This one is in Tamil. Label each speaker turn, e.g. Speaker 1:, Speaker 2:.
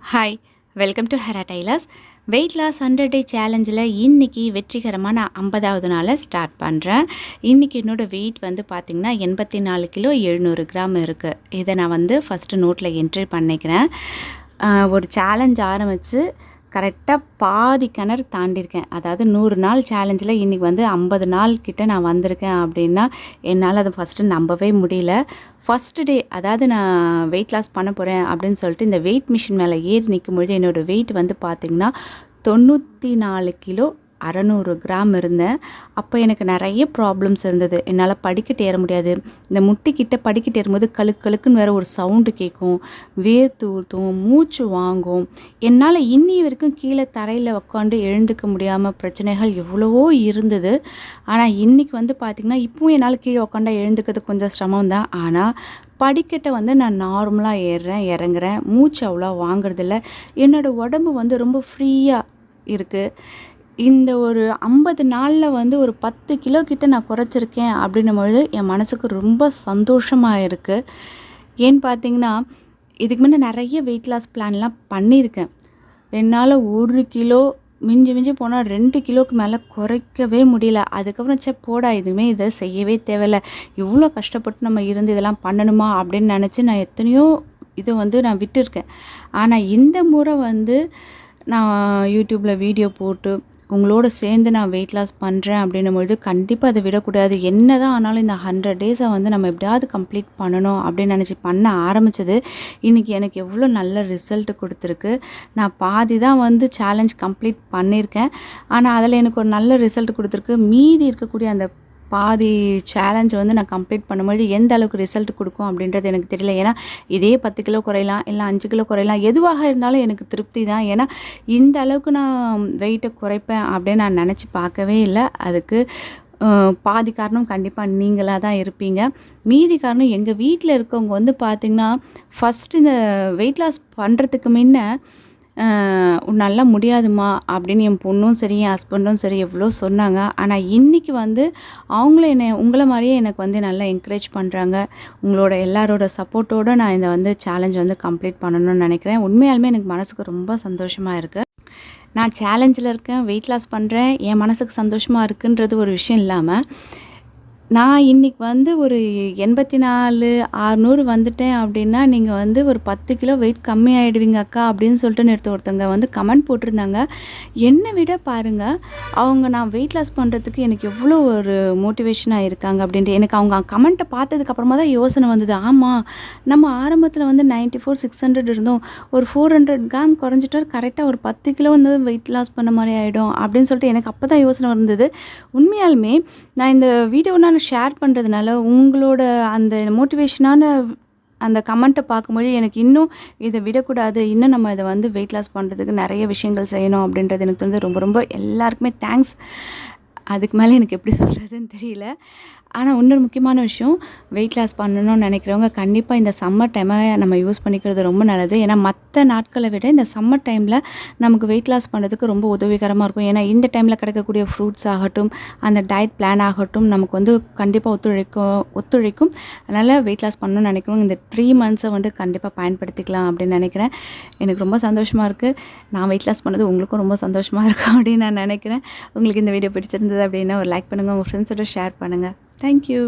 Speaker 1: ஹாய், வெல்கம் டு ஹெரா டைலர்ஸ். வெயிட் லாஸ் 100 டே சேலஞ்சில் இன்றைக்கி வெற்றிகரமாக நான் 50வது நாளை ஸ்டார்ட் பண்ணுறேன். இன்றைக்கி என்னோடய வெயிட் வந்து பார்த்திங்கன்னா 84 கிலோ 700 கிராம் இருக்குது. இதை நான் வந்து ஃபஸ்ட்டு நோட்டில் என்ட்ரி பண்ணிக்கிறேன். ஒரு சேலஞ்ச் ஆரம்பித்து கரெக்டாக பாதி கிணறு தாண்டியிருக்கேன். அதாவது 100 நாள் சேலஞ்சில் இன்றைக்கி வந்து 50 நாள் கிட்ட நான் வந்திருக்கேன் அப்படின்னா என்னால் அதை ஃபஸ்ட்டு நம்பவே முடியல. ஃபஸ்ட்டு டே அதாவது நான் வெயிட் லாஸ் பண்ண போகிறேன் அப்படின்னு சொல்லிட்டு இந்த வெயிட் மிஷின் மேலே ஏறி நிற்கும்பொழுது என்னோடய வெயிட் வந்து பார்த்திங்கன்னா 94 கிலோ 600 கிராம் இருந்தேன். அப்போ எனக்கு நிறைய ப்ராப்ளம்ஸ் இருந்தது. என்னால் படிக்கட்டு ஏற முடியாது. இந்த முட்டிக்கிட்ட படிக்கட்டு ஏறும்போது கழுக்குன்னு வேறு ஒரு சவுண்டு கேட்கும், வேர்த்து ஊற்றும், மூச்சு வாங்கும். என்னால் இன்னி வரைக்கும் கீழே தரையில் உட்காந்து எழுந்துக்க முடியாமல் பிரச்சனைகள் எவ்வளவோ இருந்தது. ஆனால் இன்றைக்கி வந்து பார்த்திங்கன்னா இப்போவும் என்னால் கீழே உட்காண்டா எழுந்துக்கிறது கொஞ்சம் சிரமம் தான். ஆனால் படிக்கட்டை வந்து நான் நார்மலாக ஏறுறேன், இறங்குறேன். மூச்சு அவ்வளோ வாங்குறதில்ல. என்னோடய உடம்பு வந்து ரொம்ப ஃப்ரீயாக இருக்குது. இந்த ஒரு 50 நாளில் வந்து ஒரு 10 கிலோ கிட்ட நான் குறைச்சிருக்கேன் அப்படின்னும்பொழுது என் மனசுக்கு ரொம்ப சந்தோஷமாக இருக்குது. ஏன்னு பார்த்தீங்கன்னா இதுக்கு முன்னே நிறைய வெயிட் லாஸ் பிளான்லாம் பண்ணியிருக்கேன். என்னால் 1 கிலோ மிஞ்சி போனால் 2 கிலோவுக்கு மேலே குறைக்கவே முடியல. அதுக்கப்புறம் போடா இதுவுமே இதை செய்யவே தேவையில்லை, இவ்வளோ கஷ்டப்பட்டு நம்ம இருந்து இதெல்லாம் பண்ணணுமா அப்படின்னு நினச்சி நான் எத்தனையோ இது வந்து நான் விட்டுருக்கேன். ஆனால் இந்த முறை வந்து நான் யூடியூப்பில் வீடியோ போட்டு உங்களோட சேர்ந்து நான் வெயிட் லாஸ் பண்ணுறேன் அப்படின்னும்பொழுது கண்டிப்பாக அதை விடக்கூடாது. என்ன தான் ஆனாலும் இந்த 100 டேஸை வந்து நம்ம எப்படியாவது கம்ப்ளீட் பண்ணணும் அப்படின்னு நினச்சி பண்ண ஆரம்பித்தது இன்றைக்கி எனக்கு எவ்வளோ நல்ல ரிசல்ட்டு கொடுத்துருக்கு. நான் பாதி தான் வந்து சேலஞ்ச் கம்ப்ளீட் பண்ணியிருக்கேன். ஆனால் அதில் எனக்கு ஒரு நல்ல ரிசல்ட் கொடுத்துருக்கு. மீதி இருக்கக்கூடிய அந்த பாதி சேலஞ்ச் வந்து நான் கம்ப்ளீட் பண்ணும்போது எந்த அளவுக்கு ரிசல்ட் கொடுக்கும் அப்படின்றது எனக்கு தெரியல. ஏன்னா இதே 10 கிலோ குறையலாம், இல்லை 5 கிலோ குறையலாம், எதுவாக இருந்தாலும் எனக்கு திருப்தி தான். ஏன்னா இந்த அளவுக்கு நான் வெயிட்டை குறைப்பேன் அப்படின்னு நான் நினச்சி பார்க்கவே இல்லை. அதுக்கு பாதி காரணம் கண்டிப்பாக நீங்களாக தான் இருப்பீங்க. மீதி காரணம் எங்கள் வீட்டில் இருக்கவங்க வந்து பார்த்திங்கன்னா ஃபஸ்ட்டு இந்த வெயிட் லாஸ் பண்ணுறதுக்கு முன்ன நல்லா முடியாதுமா அப்படின்னு என் பொண்ணும் சரி என் ஹஸ்பண்டும் சரி எவ்வளோ சொன்னாங்க. ஆனால் இன்றைக்கி வந்து அவங்களும் என்னை உங்களை மாதிரியே எனக்கு வந்து நல்லா என்கரேஜ் பண்ணுறாங்க. உங்களோட எல்லாரோட சப்போர்ட்டோடு நான் இதை வந்து சேலஞ்ச் வந்து கம்ப்ளீட் பண்ணணும்னு நினைக்கிறேன். உண்மையாலுமே எனக்கு மனசுக்கு ரொம்ப சந்தோஷமாக இருக்குது. நான் சேலஞ்சில் இருக்கேன், வெயிட் லாஸ் பண்ணுறேன், என் மனசுக்கு சந்தோஷமாக இருக்குன்றது ஒரு விஷயம் இல்லாமல் நான் இன்றைக்கி வந்து ஒரு 84,600 வந்துட்டேன் அப்படின்னா நீங்கள் வந்து ஒரு 10 கிலோ வெயிட் கம்மி ஆகிடுவீங்க அக்கா அப்படின்னு சொல்லிட்டு நேற்று ஒருத்தவங்க வந்து கமெண்ட் போட்டிருந்தாங்க. என்னை விட பாருங்கள் அவங்க நான் வெயிட் லாஸ் பண்ணுறதுக்கு எனக்கு எவ்வளோ ஒரு மோட்டிவேஷனாக இருக்காங்க அப்படின்ட்டு. எனக்கு அவங்க கமெண்ட்டை பார்த்ததுக்கப்புறமா தான் யோசனை வந்தது. ஆமாம், நம்ம ஆரம்பத்தில் வந்து 94,600 இருந்தோம், ஒரு 400 கிராம் குறைஞ்சிட்டா கரெக்டாக ஒரு 10 கிலோ வந்து வெயிட் லாஸ் பண்ண மாதிரி ஆகிடும் அப்படின்னு சொல்லிட்டு எனக்கு அப்போ தான் யோசனை வந்தது. உண்மையாலுமே நான் இந்த வீடியோ நான் ஷேர் பண்ணுறதுனால உங்களோட அந்த மோட்டிவேஷனான அந்த கமெண்ட்டை பார்க்கும்போது எனக்கு இன்னும் இதை விடக்கூடாது, இன்னும் நம்ம இதை வந்து வெயிட் லாஸ் பண்ணுறதுக்கு நிறைய விஷயங்கள் செய்யணும் அப்படின்றது எனக்கு வந்து ரொம்ப எல்லாருக்குமே தேங்க்ஸ். அதுக்கு மேலே எனக்கு எப்படி சொல்கிறதுன்னு தெரியல. ஆனால் இன்னொரு முக்கியமான விஷயம், வெயிட் லாஸ் பண்ணணும்னு நினைக்கிறவங்க கண்டிப்பாக இந்த சம்மர் டைமை நம்ம யூஸ் பண்ணிக்கிறது ரொம்ப நல்லது. ஏன்னா மற்ற நாட்களை விட இந்த சம்மர் டைமில் நமக்கு வெயிட் லாஸ் பண்ணுறதுக்கு ரொம்ப உதவிகரமாக இருக்கும். ஏன்னா இந்த டைமில் கிடைக்கக்கூடிய ஃப்ரூட்ஸ் ஆகட்டும், அந்த டயட் பிளான் ஆகட்டும் நமக்கு வந்து கண்டிப்பாக ஒத்துழைக்கும். அதனால் வெயிட் லாஸ் பண்ணணும்னு நினைக்கிறவங்க இந்த 3 மந்த்ஸை வந்து கண்டிப்பாக பயன்படுத்திக்கலாம் அப்படின்னு நினைக்கிறேன். எனக்கு ரொம்ப சந்தோஷமாக இருக்குது. நான் வெயிட் லாஸ் பண்ணது உங்களுக்கும் ரொம்ப சந்தோஷமாக இருக்கும் அப்படின்னு நான் நினைக்கிறேன். உங்களுக்கு இந்த வீடியோ பிடிச்சிருந்தது அப்படின்னா ஒரு லைக் பண்ணுங்கள், உங்கள் ஃப்ரெண்ட்ஸோட ஷேர் பண்ணுங்கள். Thank you.